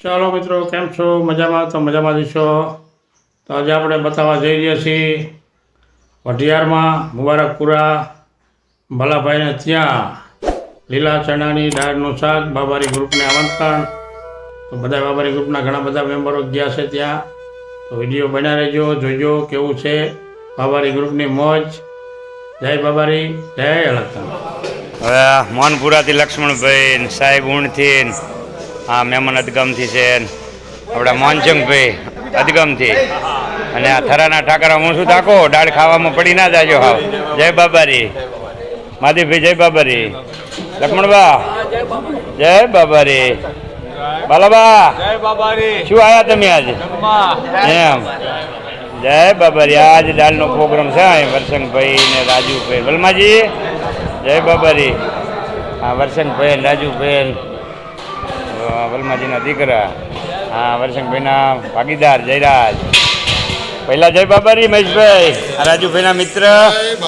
ચાલો મિત્રો, કેમ છો? મજામાં? તો મજામાં જશો. તો આજે આપણે બતાવવા જઈ રહ્યા છીએ વઢિયારમાં મુબારકપુરા ભલાભાઈને ત્યાં લીલા ચણાની દાળનું શાક. બાબારી ગ્રુપને આમંત્રણ. તો બધા બાબારી ગ્રુપના ઘણા બધા મેમ્બરો ગયા છે ત્યાં. તો વિડીયો બના રહેજો, જોજો કેવું છે બાબારી ગ્રુપની મોજ. જય બાબારી, જય અલગતા. હવે મોહનપુરાથી લક્ષ્મણભાઈ, સાહેબ ઊણથી, આ મહેમાન અદગમથી છે, આપણા મોહનચંદભાઈ અદગમથી, અને આ થરાના ઠાકરા હું શું તાકો દાળ ખાવામાં પડી ના જાજો. હાવ જય બાબારી. માધીભાઈ જય બાબારી. લક્ષ્મણબા જય બાબારી. બાલાબા જય બાબારી. શું આયા તમે આજે? એમ જય બાબારી. આજે દાળનો પ્રોગ્રામ છે વરસંગભાઈ ને રાજુભાઈ. વલમાજી જય બાબારી. હા વરસંગભાઈ ને રાજુભાઈ, વલમાજીના દીકરા, હા વરસંગભાઈના ભાગીદાર જયરાજ. પહેલા જય બાબારી મહેશભાઈ, આ રાજુભાઈના મિત્ર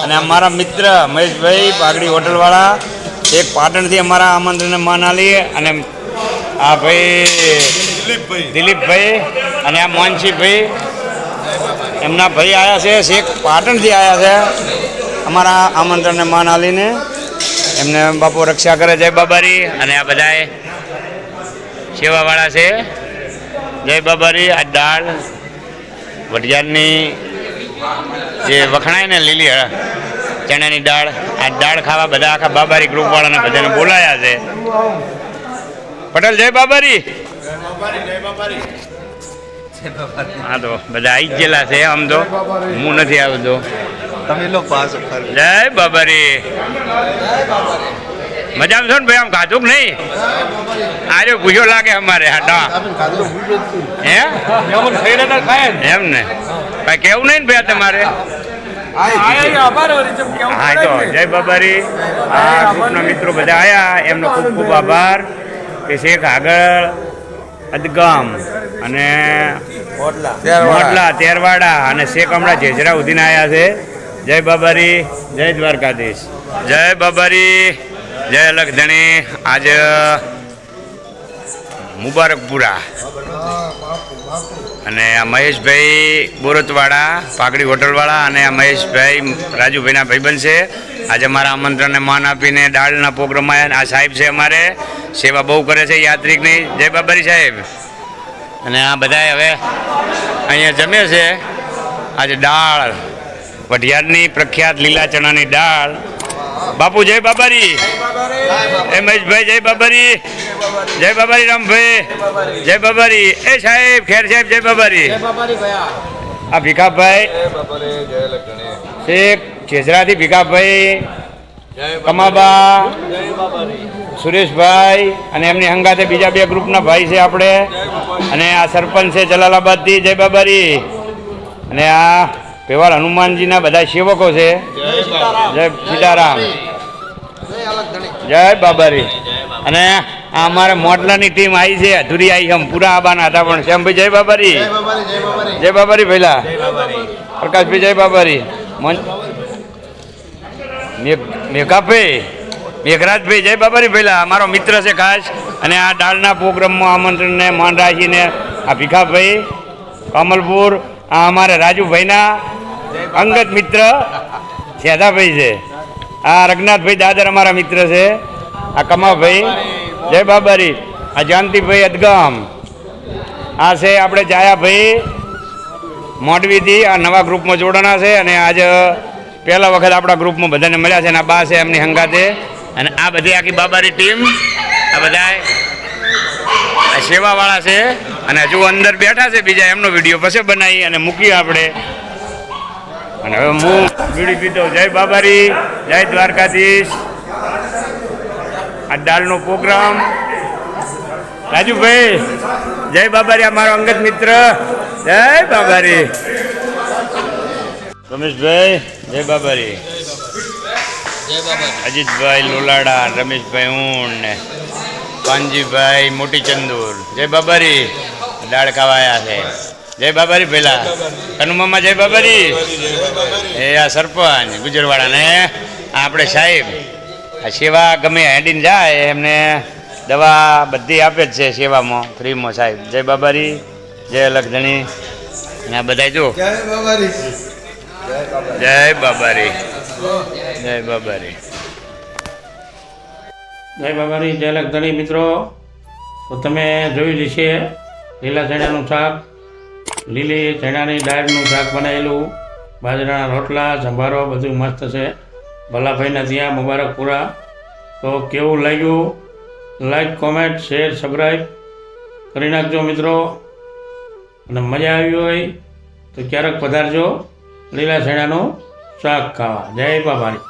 અને અમારા મિત્ર મહેશભાઈ પાઘડી હોટલવાળા, એક પાટણથી અમારા આમંત્રણને માન આલી, અને આ ભાઈ દિલીપભાઈ અને આ મોહનસિંહભાઈ એમના ભાઈ આવ્યા છે, શેખ પાટણથી આવ્યા છે અમારા આમંત્રણને માન આલીને. એમને બાપુ રક્ષા કરે. જય બાબારી. અને આ બધાએ સેવાવાળા છે. જય બાબારી. આ દાળ વઢિયારની જે વખણાય ને લીલી ચણાની દાળ, આ દાળ ખાવા બધા આખા બાબારી ગ્રુપવાળાને બધાને બોલાયા છે. પટેલ જય બાબારી. હા તો બધા આવી જ ગયેલા છે. આમ તો હું નથી આવતો. જય બાબારી. મજામાં છો ને ભાઈ? આમ ખાધું કે નહીં? આજે પૂછ્યો લાગે અમારે. હા હે એમ ને કઈ કેવું નહીં ને ભાઈ તમારે? હા તો જય બાબારી. આ ગ્રુપના મિત્રો બધા આવ્યા, એમનો ખૂબ ખૂબ આભાર. કે શેખ આગળ અદગમ અને મોડલા તેરવાડા અને શેખ હમણાં જેજરા ઉધીને આવ્યા છે. જય બાબારી. જય દ્વારકાધીશ. જય બાબારી. જય અલગધણી. આજે મુબારકપુરા અને આ મહેશભાઈ બોરતવાળા પાઘડી હોટલવાળા અને આ મહેશભાઈ રાજુભાઈના ભાઈબંધ છે. આજે અમારા આમંત્રણને માન આપીને દાળના પ્રોગ્રામ આવ્યા. આ સાહેબ છે અમારે, સેવા બહુ કરે છે યાત્રિકની. જય બાબારી સાહેબ. અને આ બધાએ હવે અહીંયા જમે છે. આજે દાળ વઢિયારની પ્રખ્યાત લીલા ચણાની દાળ. બાપુ જય બાબારી. એ મહેશભાઈ જય બાબારી. જય બાબારી. રામભાઈ જય બાબારી. એ સાહેબ ખેર સાહેબ જય બાબારી. આ ભીખાભાઈ શેખ જેજરાથી ભીખાભાઈ, કમાબા, સુરેશભાઈ અને એમની હંગાતે બીજા બે ગ્રુપના ભાઈ છે આપણે. અને આ સરપંચ છે જલાલાબાદથી. જય બાબારી. અને આ પેવાળ હનુમાનજીના બધા સેવકો છે. જય સીતારામ. જય બાબારી. અને આ અમારે મોડલાની ટીમ આવી છે, અધૂરી આવી છે, પૂરા આબાના હતા પણ. શ્યામભાઈ જય બાબારી. જય બાબારી. પહેલા પ્રકાશભાઈ જય બાબારી. મેઘાભાઈ મેઘરાજભાઈ જય બાબારી. પહેલા અમારો મિત્ર છે ખાસ. અને આ દાળના પ્રોગ્રામમાં આમંત્રણને માન રાખીને આ ભીખાભાઈ કમલપુર, આ અમારે રાજુભાઈના અંગત મિત્ર શેધાભાઈ છે. આ રઘનાથભાઈ દાદર અમારા મિત્ર છે. આ કમાભાઈ જય બાબારી. આ જાનતીભાઈ અદગમ. આ છે આપણે જાયાભાઈ મોડવીથી. આ નવા ગ્રુપમાં જોડાણા છે અને આજે પહેલા વખત આપણા ગ્રુપમાં બધાને મળ્યા છે. અને આ બા છે એમની હંગાતે. અને આ બધી આખી બાબારી ટીમ, આ બધા સેવાવાળા છે. અને હજુ અંદર બેઠા છે બીજા, એમનો વિડીયો પછી બનાવી અને મૂકીએ આપણે. અને હવે હું બીડી પીતો. જય બાબારી. જય દ્વારકાધીશ. આ દાળનો પ્રોગ્રામ. રાજુભાઈ જય બાબારી. આ મારો અંગત મિત્ર. જય બાબારી. રમેશભાઈ જય બાબારી. અજીતભાઈ લોલાડા, રમેશભાઈ ઊણ ને કાનજીભાઈ મોટી ચંદુર. જય બાબારી. દાળ ખાવાયા છે. જય બાબારી. પહેલા કનુમામાં જય બાબારી. એ આ સરપંચ ગુજરવાળા ને આપણે સાહેબ આ સેવા ગમે હેડીને જાય એમને દવા બધી આપે જ છે સેવામાં ફ્રીમાં સાહેબ. જય બાબારી, જય લખધણી. અને આ બધા જો જય બાબારી. જય બાબારી, જય બાબારી. જય બાબારી, જય લખધણી. મિત્રો, તો તમે જોયું જ છે લીલા ચણાનું શાક, લીલી ચણાની દાળનું શાક બનાવેલું, બાજરાના રોટલા, સંભારો બધું મસ્ત છે ભલાભાઈના ત્યાં મુબારકપુરા. તો કેવું લાગ્યું? લાઈક, કોમેન્ટ, શેર, સબસ્ક્રાઈબ કરી નાખજો મિત્રો. અને મજા આવી હોય તો ક્યારેક પધારજો લીલા ચણાનું શાક ખાવા. જય બાબારી.